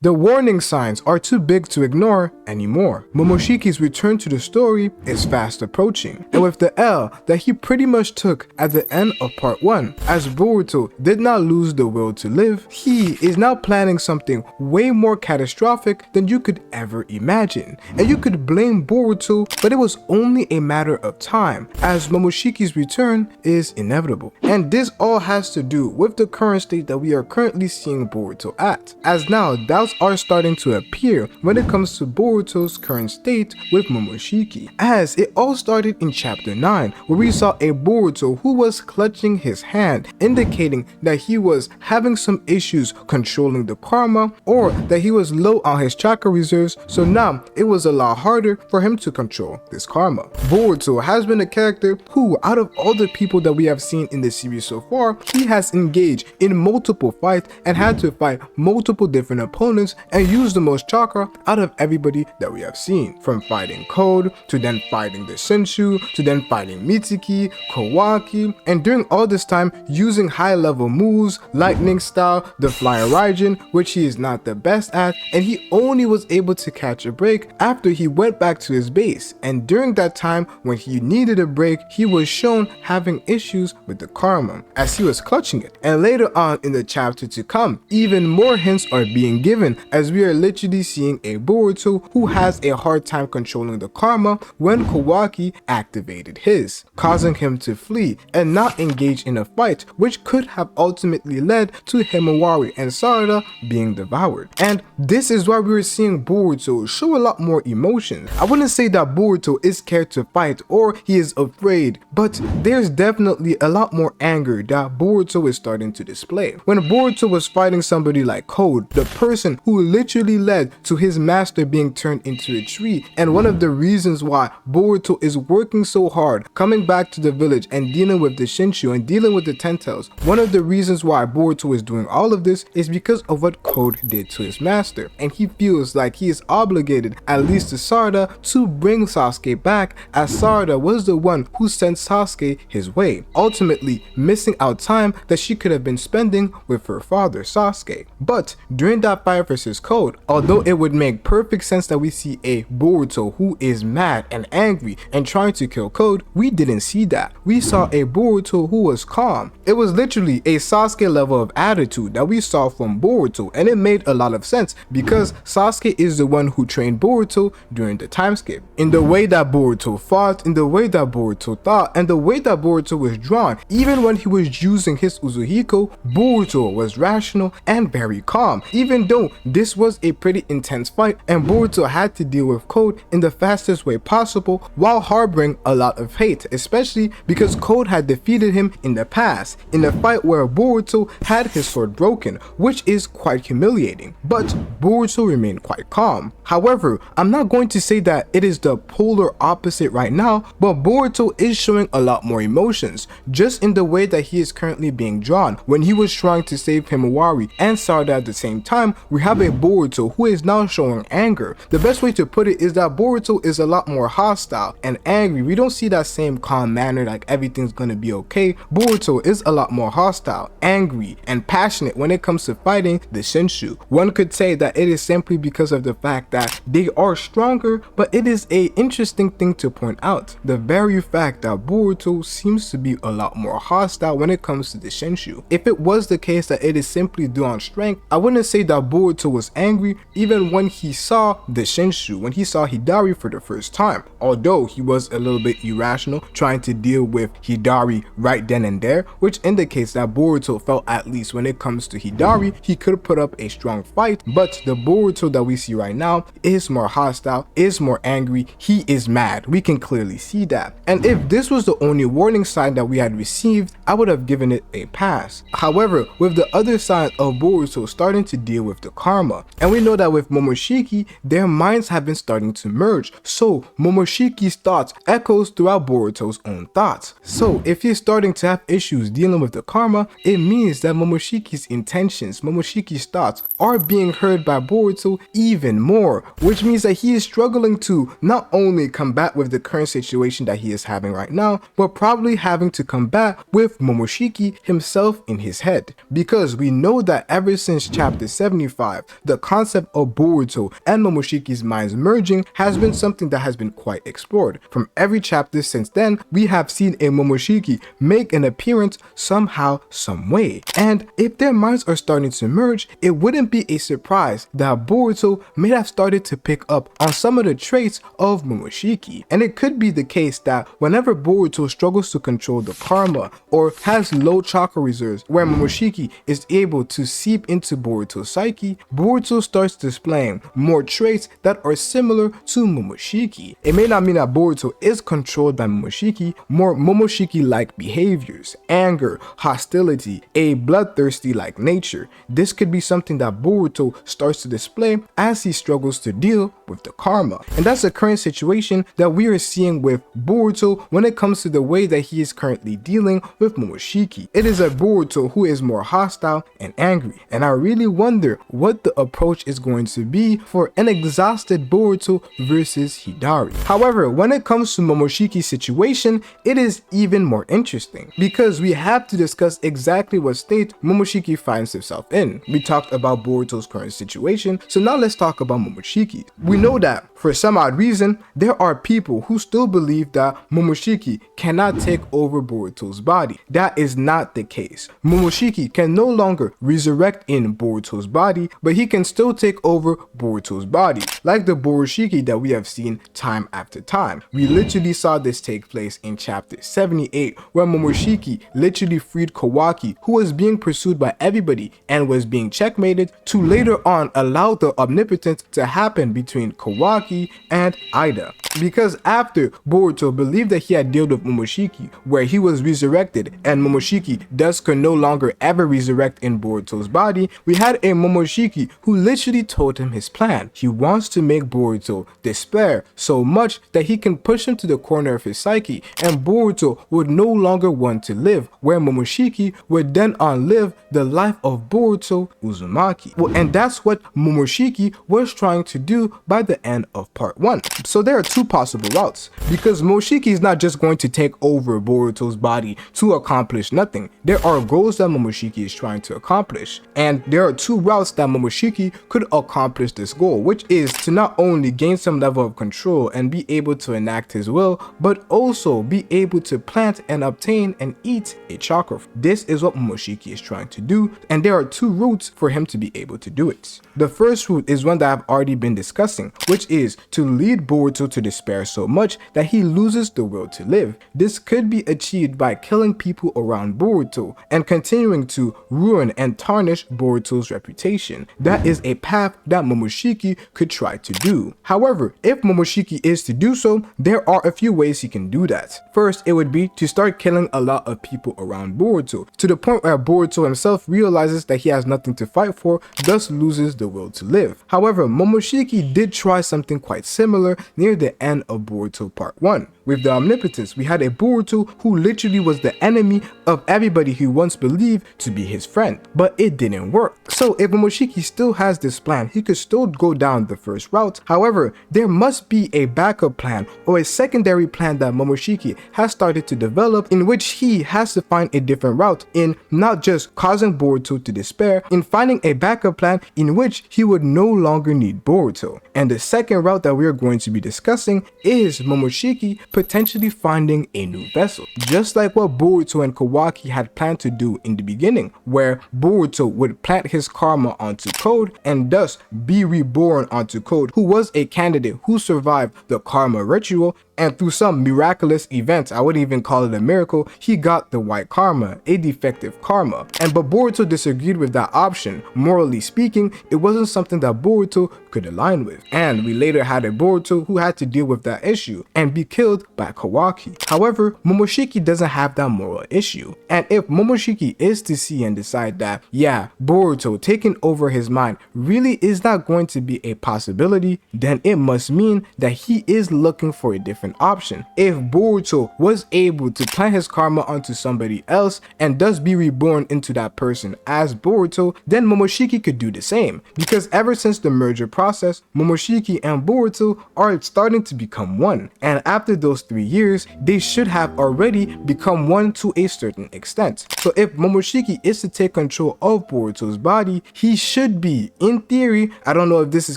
The warning signs are too big to ignore anymore. Momoshiki's return to the story is fast approaching, and with the L that he pretty much took at the end of part 1, as Boruto did not lose the will to live, he is now planning something way more catastrophic than you could ever imagine. And you could blame Boruto, but it was only a matter of time, as Momoshiki's return is inevitable. And this all has to do with the current state that we are currently seeing Boruto at, as now doubts are starting to appear when it comes to Boruto's current state with Momoshiki, as it all started in chapter 9, where we saw a Boruto who was clutching his hand, indicating that he was having some issues controlling the karma, or that he was low on his chakra reserves, so now it was a lot harder for him to control this karma. Boruto has been a character who, out of all the people that we have seen in the series so far, he has engaged in multiple fights and had to fight multiple different opponents and use the most chakra out of everybody that we have seen, from fighting Code to then fighting the Senshu to then fighting Mitsuki, Kawaki, and during all this time using high level moves, lightning style, the flying Raijin, which he is not the best at, and he only was able to catch a break after he went back to his base, and during that time when he needed a break, he was shown having issues with the karma as he was clutching it. And later on in the chapter to come, even more hints are being given, as we are literally seeing a Boruto who has a hard time controlling the karma when Kawaki activated his, causing him to flee and not engage in a fight, which could have ultimately led to Himawari and Sarada being devoured. And this is why we were seeing Boruto show a lot more emotion. I wouldn't say that Boruto is scared to fight or he is afraid, but there's definitely a lot more anger that Boruto is starting to display. When Boruto was fighting somebody like Code, the person who literally led to his master being turned into a tree, and one of the reasons why Boruto is working so hard, coming back to the village and dealing with the Shinshu and dealing with the Ten Tails, one of the reasons why Boruto is doing all of this is because of what Code did to his master, and he feels like he is obligated, at least to Sarada, to bring Sasuke back, as Sarada was the one who sent Sasuke his way, ultimately missing out time that she could have been spending with her father Sasuke. But during that fight versus Code, although it would make perfect sense that we see a Boruto who is mad and angry and trying to kill Code, we didn't see that. We saw a Boruto who was calm. It was literally a Sasuke level of attitude that we saw from Boruto, and it made a lot of sense because Sasuke is the one who trained Boruto during the time skip. In the way that Boruto fought, in the way that Boruto thought, and the way that Boruto was drawn, even when he was using his Uzuhiko, Boruto was rational and very calm, even though this was a pretty intense fight and Boruto had to deal with Code in the fastest way possible while harboring a lot of hate, especially because Code had defeated him in the past, in a fight where Boruto had his sword broken, which is quite humiliating, but Boruto remained quite calm. However, I'm not going to say that it is the polar opposite right now, but Boruto is showing a lot more emotions, just in the way that he is currently being drawn. When he was trying to save Himawari and Sarada at the same time, we have a Boruto who is now showing anger. The best way to put it is that Boruto is a lot more hostile and angry. We don't see that same calm manner like everything's gonna be okay. Boruto is a lot more hostile, angry, and passionate when it comes to fighting the Shinshu. One could say that it is simply because of the fact that they are stronger, but it is a interesting thing to point out. The very fact that Boruto seems to be a lot more hostile when it comes to the Shinshu. If it was the case that it is simply due on strength, I wouldn't say that Boruto was angry even when he saw the Shinshu, when he saw Hidari for the first time. Although he was a little bit irrational trying to deal with Hidari right then and there, which indicates that Boruto felt at least when it comes to Hidari, he could put up a strong fight, but the Boruto that we see right now is more hostile, is more angry, he is mad. We can clearly see that. And if this was the only warning sign that we had received, I would have given it a pass. However, with the other side of Boruto starting to deal with the karma, and we know that with Momoshiki, their minds have been starting to merge, so Momoshiki's thoughts echoes throughout Boruto's own thoughts. So if he's starting to have issues dealing with the karma, it means that Momoshiki's intentions, Momoshiki's thoughts are being heard by Boruto even more, which means that he is struggling to not only combat with the current situation that he is having right now, but probably having to combat with Momoshiki himself in his head. Because we know that ever since chapter 75, 5, the concept of Boruto and Momoshiki's minds merging has been something that has been quite explored. From every chapter since then, we have seen a Momoshiki make an appearance somehow, some way. And if their minds are starting to merge, it wouldn't be a surprise that Boruto may have started to pick up on some of the traits of Momoshiki. And it could be the case that whenever Boruto struggles to control the karma or has low chakra reserves where Momoshiki is able to seep into Boruto's psyche, Boruto starts displaying more traits that are similar to Momoshiki. It may not mean that Boruto is controlled by Momoshiki, more Momoshiki-like behaviors, anger, hostility, a bloodthirsty-like nature. This could be something that Boruto starts to display as he struggles to deal with the karma. And that's the current situation that we are seeing with Boruto when it comes to the way that he is currently dealing with Momoshiki. It is a Boruto who is more hostile and angry, and I really wonder what the approach is going to be for an exhausted Boruto versus Hidari. However, when it comes to Momoshiki's situation, it is even more interesting because we have to discuss exactly what state Momoshiki finds himself in. We talked about Boruto's current situation, so now let's talk about Momoshiki. We know that for some odd reason, there are people who still believe that Momoshiki cannot take over Boruto's body. That is not the case. Momoshiki can no longer resurrect in Boruto's body, but he can still take over Boruto's body, like the Borushiki that we have seen time after time. We literally saw this take place in chapter 78, where Momoshiki literally freed Kawaki, who was being pursued by everybody and was being checkmated, to later on allow the omnipotence to happen between Kawaki and Ida. Because after Boruto believed that he had dealt with Momoshiki, where he was resurrected and Momoshiki thus could no longer ever resurrect in Boruto's body, we had a Momoshiki who literally told him his plan. He wants to make Boruto despair so much that he can push him to the corner of his psyche, and Boruto would no longer want to live, where Momoshiki would then on live the life of Boruto Uzumaki. Well, and that's what Momoshiki was trying to do by the end of part 1. So there are two possible routes, because Momoshiki is not just going to take over Boruto's body to accomplish nothing. There are goals that Momoshiki is trying to accomplish, and there are two routes that Momoshiki could accomplish this goal, which is to not only gain some level of control and be able to enact his will, but also be able to plant and obtain and eat a chakra. This is what Momoshiki is trying to do, and there are two routes for him to be able to do it. The first route is one that I've already been discussing, which is to lead Boruto to despair so much that he loses the will to live. This could be achieved by killing people around Boruto and continuing to ruin and tarnish Boruto's reputation. That is a path that Momoshiki could try to do. However, if Momoshiki is to do so, there are a few ways he can do that. First, it would be to start killing a lot of people around Boruto, to the point where Boruto himself realizes that he has nothing to fight for, thus loses the will to live. However, Momoshiki did try something quite similar near the end of Boruto part 1. With the omnipotence, we had a Boruto who literally was the enemy of everybody he once believed to be his friend, but it didn't work. So if Momoshiki still has this plan, he could still go down the first route. However, there must be a backup plan or a secondary plan that Momoshiki has started to develop, in which he has to find a different route in not just causing Boruto to despair, in finding a backup plan in which he would no longer need Boruto. And the second route that we are going to be discussing is Momoshiki potentially finding a new vessel, just like what Boruto and Kawaki had planned to do in the beginning, where Boruto would plant his karma onto Code and thus be reborn onto Code, who was a candidate who survived the karma ritual, and through some miraculous events, I wouldn't even call it a miracle, he got the white karma, a defective karma. But Boruto disagreed with that option. Morally speaking, it wasn't something that Boruto could align with. And we later had a Boruto who had to deal with that issue and be killed by Kawaki. However, Momoshiki doesn't have that moral issue. And if Momoshiki is to see and decide that, yeah, Boruto taking over his mind really is not going to be a possibility, then it must mean that he is looking for a different different option. If Boruto was able to plant his karma onto somebody else and thus be reborn into that person as Boruto, then Momoshiki could do the same, because ever since the merger process, Momoshiki and Boruto are starting to become one, and after those 3 years, they should have already become one to a certain extent. So if Momoshiki is to take control of Boruto's body, he should be, in theory, I don't know if this is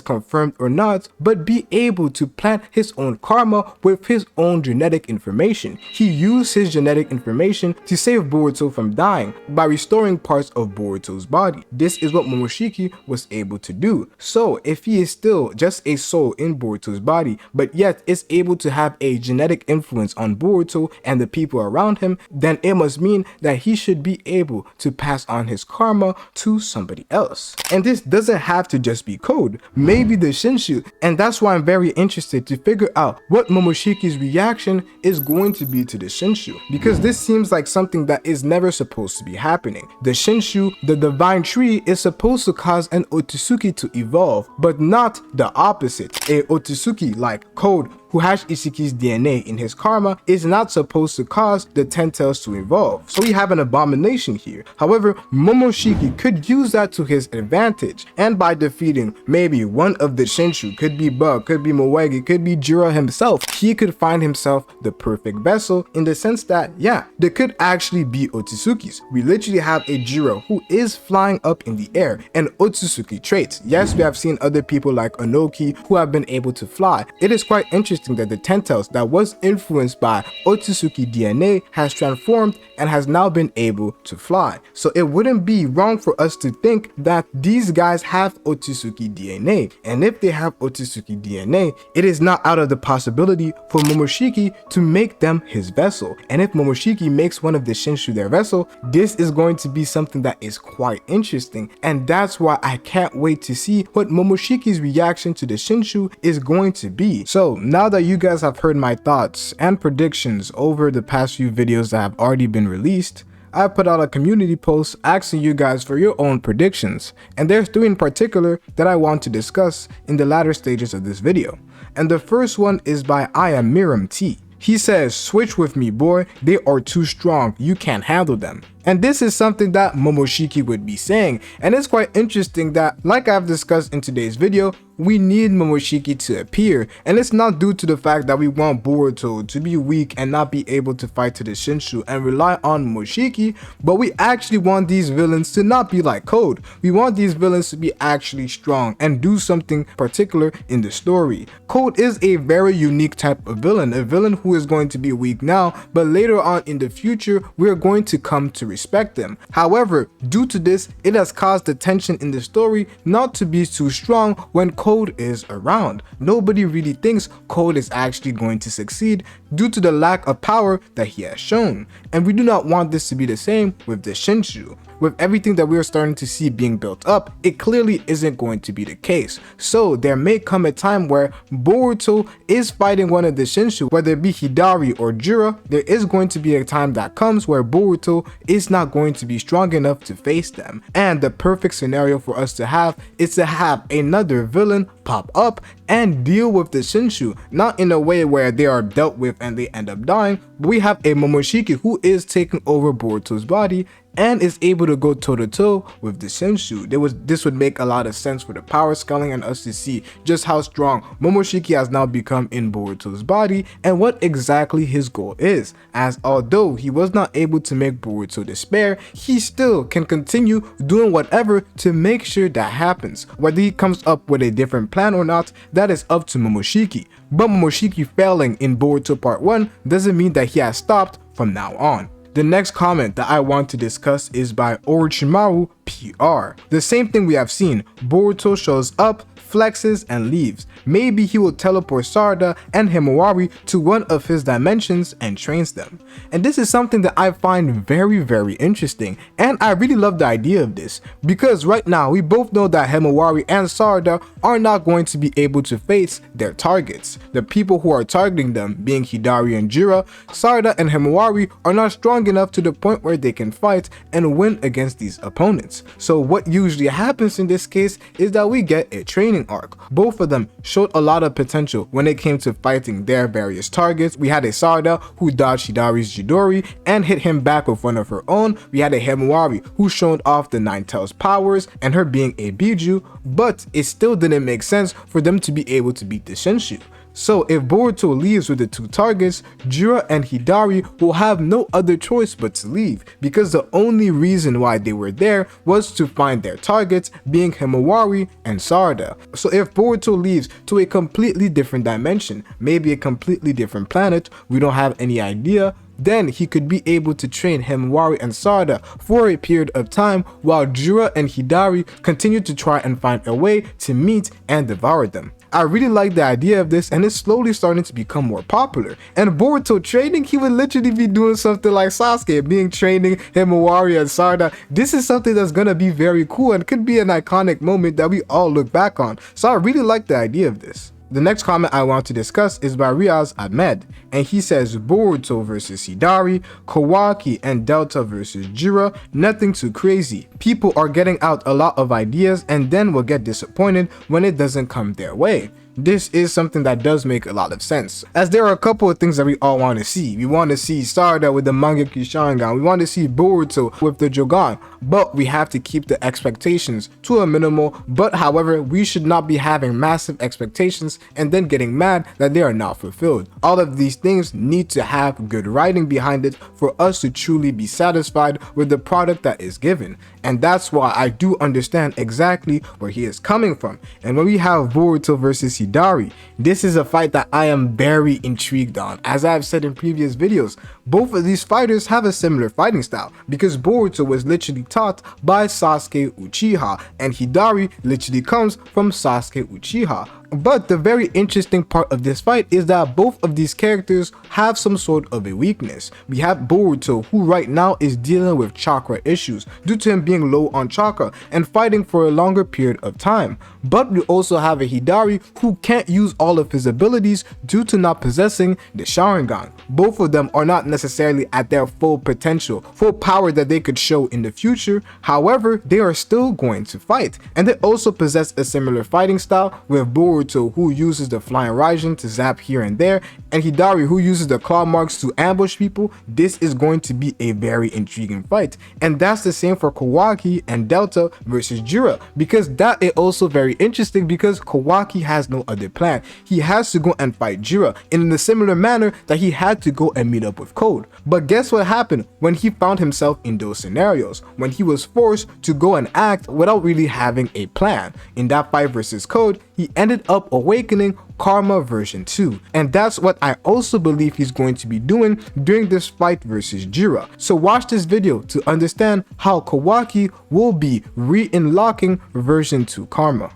confirmed or not, but be able to plant his own karma with his own genetic information. He used his genetic information to save Boruto from dying by restoring parts of Boruto's body. This is what Momoshiki was able to do. So if he is still just a soul in Boruto's body, but yet is able to have a genetic influence on Boruto and the people around him, then it must mean that he should be able to pass on his karma to somebody else. And this doesn't have to just be Code, maybe the Shinshu, and that's why I'm very interested to figure out what Momoshiki's reaction is going to be to the Shinshu, because this seems like something that is never supposed to be happening. The Shinshu, the divine tree, is supposed to cause an Otsutsuki to evolve, but not the opposite. A Otsutsuki like Code, who has Ishiki's DNA in his karma, is not supposed to cause the 10 tails to evolve. So we have an abomination here. However, Momoshiki could use that to his advantage, and by defeating maybe one of the Shinshu, could be Bug, could be Moegi, could be Jiro himself, he could find himself the perfect vessel, in the sense that, yeah, there could actually be Otsusukis. We literally have a Jiro who is flying up in the air, and Otsutsuki traits. Yes, we have seen other people like Onoki who have been able to fly. It is quite interesting that the 10 tails that was influenced by Otsutsuki DNA has transformed and has now been able to fly. So it wouldn't be wrong for us to think that these guys have Otsutsuki DNA, and if they have Otsutsuki DNA, it is not out of the possibility for Momoshiki to make them his vessel. And if Momoshiki makes one of the Shinshu their vessel, this is going to be something that is quite interesting, and that's why I can't wait to see what Momoshiki's reaction to the Shinshu is going to be. So now that you guys have heard my thoughts and predictions over the past few videos that have already been released, I put out a community post asking you guys for your own predictions, and there's 3 in particular that I want to discuss in the latter stages of this video. And the first one is by I Am Miram T. He says, "Switch with me, boy, they are too strong, you can't handle them." And this is something that Momoshiki would be saying, and it's quite interesting that, like I've discussed in today's video, we need Momoshiki to appear, and it's not due to the fact that we want Boruto to be weak and not be able to fight to the Shinshu and rely on Momoshiki, but we actually want these villains to not be like Code. We want these villains to be actually strong and do something particular in the story. Code is a very unique type of villain, a villain who is going to be weak now, but later on in the future, we are going to come to respect them. However, due to this, it has caused the tension in the story not to be too strong when Code is around. Nobody really thinks Code is actually going to succeed due to the lack of power that he has shown. And we do not want this to be the same with the Shinshu. With everything that we are starting to see being built up, it clearly isn't going to be the case. So there may come a time where Boruto is fighting one of the Shinshu, whether it be Hidari or Jiro. There is going to be a time that comes where Boruto is not going to be strong enough to face them. And the perfect scenario for us to have is to have another villain pop up and deal with the Shinshu, not in a way where they are dealt with and they end up dying, but we have a Momoshiki who is taking over Boruto's body and is able to go toe-to-toe with the Shinshu. This would make a lot of sense for the power scaling and us to see just how strong Momoshiki has now become in Boruto's body and what exactly his goal is, as although he was not able to make Boruto despair, he still can continue doing whatever to make sure that happens. Whether he comes up with a different plan or not, that is up to Momoshiki. But Momoshiki failing in Boruto Part 1 doesn't mean that he has stopped from now on. The next comment that I want to discuss is by Orochimaru PR. The same thing we have seen. Boruto shows up, flexes, and leaves. Maybe he will teleport Sarada and Himawari to one of his dimensions and trains them. And this is something that I find very, very interesting, and I really love the idea of this, because right now we both know that Himawari and Sarada are not going to be able to face their targets. The people who are targeting them, being Hidari and Jiro, Sarada and Himawari are not strong enough to the point where they can fight and win against these opponents. So what usually happens in this case is that we get a training fighting arc. Both of them showed a lot of potential when it came to fighting their various targets. We had a Sarada who dodged Hidari's Jidori and hit him back with one of her own. We had a Himawari who showed off the Nine Tails powers and her being a Biju, but it still didn't make sense for them to be able to beat the Shinshu. So if Boruto leaves with the two targets, Jiraiya and Hidari will have no other choice but to leave, because the only reason why they were there was to find their targets, being Himawari and Sarada. So if Boruto leaves to a completely different dimension, maybe a completely different planet, we don't have any idea, then he could be able to train Himawari and Sarada for a period of time while Jiraiya and Hidari continue to try and find a way to meet and devour them. I really like the idea of this, and it's slowly starting to become more popular. And Boruto training, he would literally be doing something like Sasuke, being training Himawari and Sarada. This is something that's gonna be very cool and could be an iconic moment that we all look back on. So I really like the idea of this. The next comment I want to discuss is by Riaz Ahmed, and he says Boruto versus Hidari, Kawaki and Delta versus Jiraiya, nothing too crazy. People are getting out a lot of ideas and then will get disappointed when it doesn't come their way. This is something that does make a lot of sense, as there are a couple of things that we all want to see. We want to see Sarada with the Mangekyo Sharingan, we want to see Boruto with the Jogan, but we have to keep the expectations to a minimal. But however, we should not be having massive expectations and then getting mad that they are not fulfilled. All of these things need to have good writing behind it for us to truly be satisfied with the product that is given. And that's why I do understand exactly where he is coming from. And when we have Boruto versus Hidari, this is a fight that I am very intrigued on. As I have said in previous videos, both of these fighters have a similar fighting style, because Boruto was literally taught by Sasuke Uchiha and Hidari literally comes from Sasuke Uchiha. But the very interesting part of this fight is that both of these characters have some sort of a weakness. We have Boruto, who right now is dealing with chakra issues due to him being low on chakra and fighting for a longer period of time. But we also have a Hidari who can't use all of his abilities due to not possessing the Sharingan. Both of them are not necessarily at their full potential, full power that they could show in the future. However, they are still going to fight, and they also possess a similar fighting style, with Boruto who uses the flying Raijin to zap here and there, and Hidari who uses the claw marks to ambush people. This is going to be a very intriguing fight, and that's the same for Kawaki and Delta versus Jiraiya, because that is also very interesting, because Kawaki has no other plan. He has to go and fight Jiraiya in a similar manner that he had to go and meet up with Code. But guess what happened when he found himself in those scenarios, when he was forced to go and act without really having a plan? In that fight versus Code, he ended up awakening Karma version 2, and that's what I also believe he's going to be doing during this fight versus Jiraiya. So watch this video to understand how Kawaki will be re-unlocking version 2 Karma.